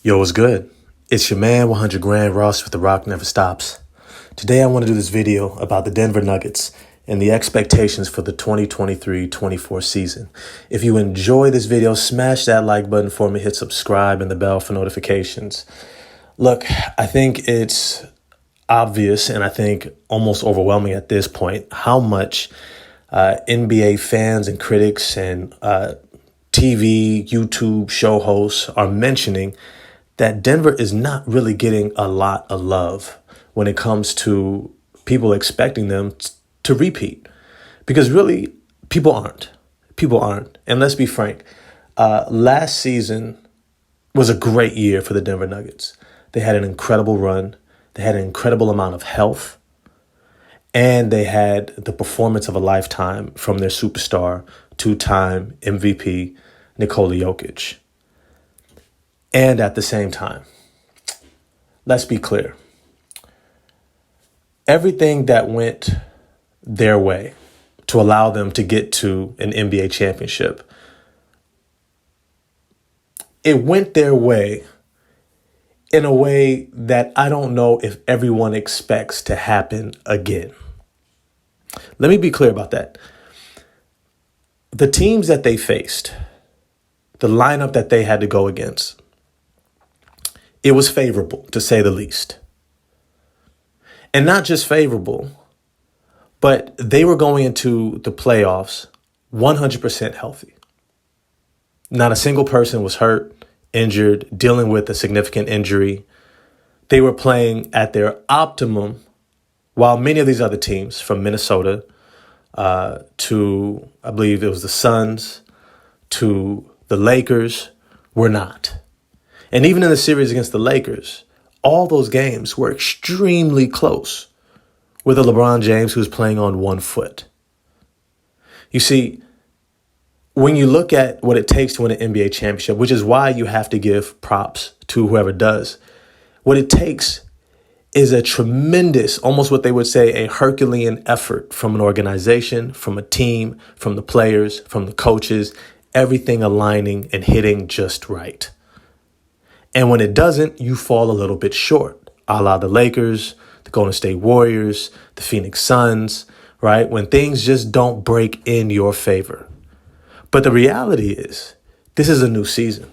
Yo, what's good? It's your man, 100 Grand Ross with The Rock Never Stops. Today I want to do this video about the Denver Nuggets and the expectations for the 2023-24 season. If you enjoy this video, smash that like button for me, hit subscribe and the bell for notifications. Look, I think it's obvious and I think almost overwhelming at this point how much NBA fans and critics and TV, YouTube show hosts are mentioning that Denver is not really getting a lot of love when it comes to people expecting them to repeat. Because really, people aren't. People aren't. And let's be frank, last season was a great year for the Denver Nuggets. They had an incredible run. They had an incredible amount of health. And they had the performance of a lifetime from their superstar, two-time MVP, Nikola Jokic. And at the same time, let's be clear. Everything that went their way to allow them to get to an NBA championship, it went their way in a way that I don't know if everyone expects to happen again. Let me be clear about that. The teams that they faced, the lineup that they had to go against, it was favorable, to say the least. And not just favorable, but they were going into the playoffs 100% healthy. Not a single person was hurt, injured, dealing with a significant injury. They were playing at their optimum, while many of these other teams from Minnesota to, I believe it was the Suns, to the Lakers, were not. And even in the series against the Lakers, all those games were extremely close with a LeBron James who's playing on one foot. You see, when you look at what it takes to win an NBA championship, which is why you have to give props to whoever does, what it takes is a tremendous, almost what they would say, a Herculean effort from an organization, from a team, from the players, from the coaches, everything aligning and hitting just right. And when it doesn't, you fall a little bit short, a la the Lakers, the Golden State Warriors, the Phoenix Suns, right? When things just don't break in your favor. But the reality is, this is a new season.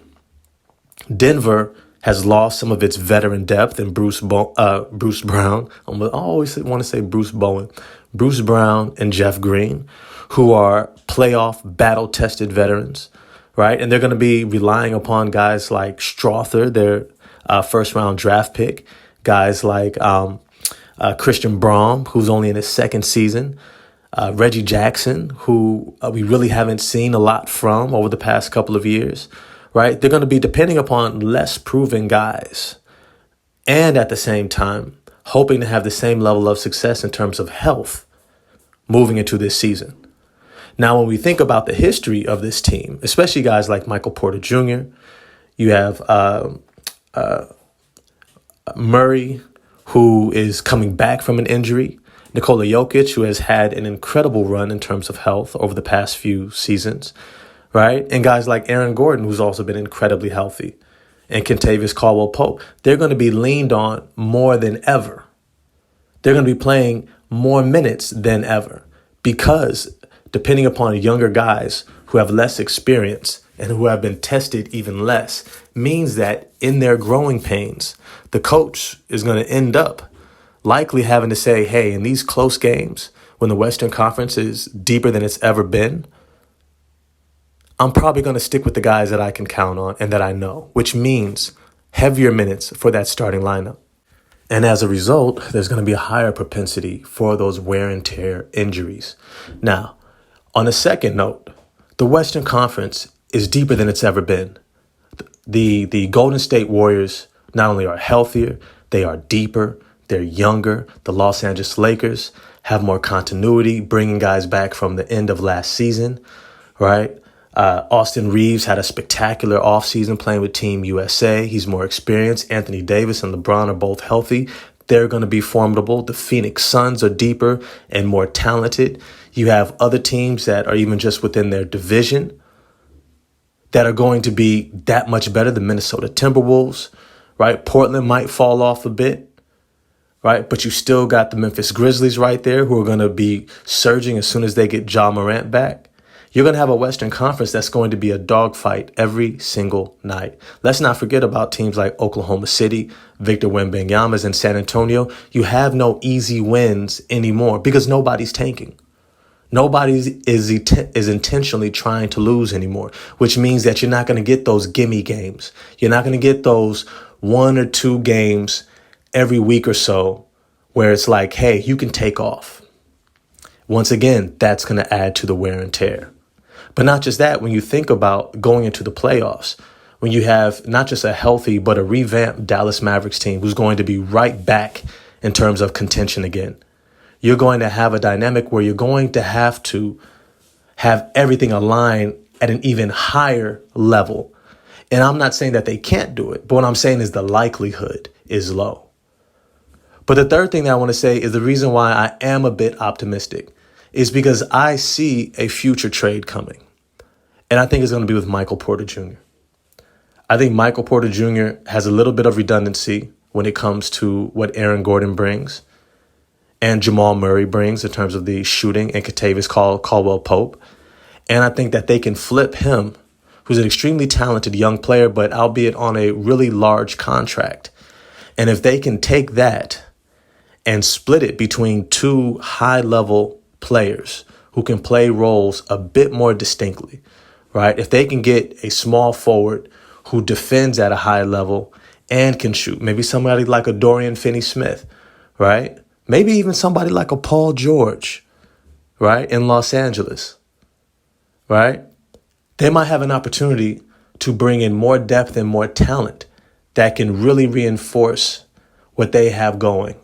Denver has lost some of its veteran depth in Bruce Brown. I always want to say Bruce Bowen. Bruce Brown and Jeff Green, who are playoff battle-tested veterans. Right. And they're going to be relying upon guys like Strother, their first round draft pick, guys like Christian Braun, who's only in his second season, Reggie Jackson, who we really haven't seen a lot from over the past couple of years. Right. They're going to be depending upon less proven guys and at the same time hoping to have the same level of success in terms of health moving into this season. Now, when we think about the history of this team, especially guys like Michael Porter Jr., you have Murray, who is coming back from an injury, Nikola Jokic, who has had an incredible run in terms of health over the past few seasons, right? And guys like Aaron Gordon, who's also been incredibly healthy, and Kentavious Caldwell-Pope. They're going to be leaned on more than ever. They're going to be playing more minutes than ever because depending upon younger guys who have less experience and who have been tested even less, means that in their growing pains, the coach is going to end up likely having to say, hey, in these close games, when the Western Conference is deeper than it's ever been, I'm probably going to stick with the guys that I can count on and that I know, which means heavier minutes for that starting lineup. And as a result, there's going to be a higher propensity for those wear and tear injuries. Now, on a second note, the Western Conference is deeper than it's ever been. The Golden State Warriors not only are healthier, they are deeper, they're younger. The Los Angeles Lakers have more continuity, bringing guys back from the end of last season, right? Austin Reeves had a spectacular offseason playing with Team USA. He's more experienced. Anthony Davis and LeBron are both healthy. They're going to be formidable. The Phoenix Suns are deeper and more talented. You have other teams that are even just within their division that are going to be that much better. The Minnesota Timberwolves, right? Portland might fall off a bit, right? But you still got the Memphis Grizzlies right there who are going to be surging as soon as they get Ja Morant back. You're going to have a Western Conference that's going to be a dogfight every single night. Let's not forget about teams like Oklahoma City, Victor Wembanyama's in San Antonio. You have no easy wins anymore because nobody's tanking. Nobody is intentionally trying to lose anymore, which means that you're not going to get those gimme games. You're not going to get those 1 or 2 games every week or so where it's like, hey, you can take off. Once again, that's going to add to the wear and tear. But not just that, when you think about going into the playoffs, when you have not just a healthy, but a revamped Dallas Mavericks team who's going to be right back in terms of contention again, you're going to have a dynamic where you're going to have everything aligned at an even higher level. And I'm not saying that they can't do it, but what I'm saying is the likelihood is low. But the third thing that I want to say is the reason why I am a bit optimistic is because I see a future trade coming. And I think it's going to be with Michael Porter Jr. I think Michael Porter Jr. has a little bit of redundancy when it comes to what Aaron Gordon brings and Jamal Murray brings in terms of the shooting and Kentavious Caldwell-Pope. And I think that they can flip him, who's an extremely talented young player, but albeit on a really large contract. And if they can take that and split it between 2 high-level players who can play roles a bit more distinctly, right? If they can get a small forward who defends at a high level and can shoot, maybe somebody like a Dorian Finney-Smith, right? Maybe even somebody like a Paul George, right, in Los Angeles, right? They might have an opportunity to bring in more depth and more talent that can really reinforce what they have going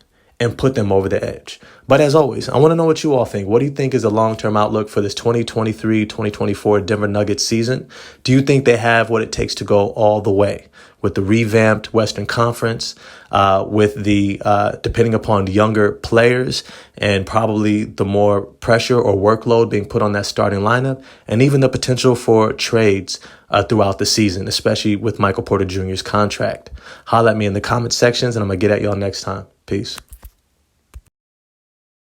and put them over the edge. But as always, I want to know what you all think. What do you think is the long-term outlook for this 2023-2024 Denver Nuggets season? Do you think they have what it takes to go all the way with the revamped Western Conference, with the depending upon younger players and probably the more pressure or workload being put on that starting lineup, and even the potential for trades throughout the season, especially with Michael Porter Jr.'s contract? Holla at me in the comment sections, and I'm going to get at y'all next time. Peace.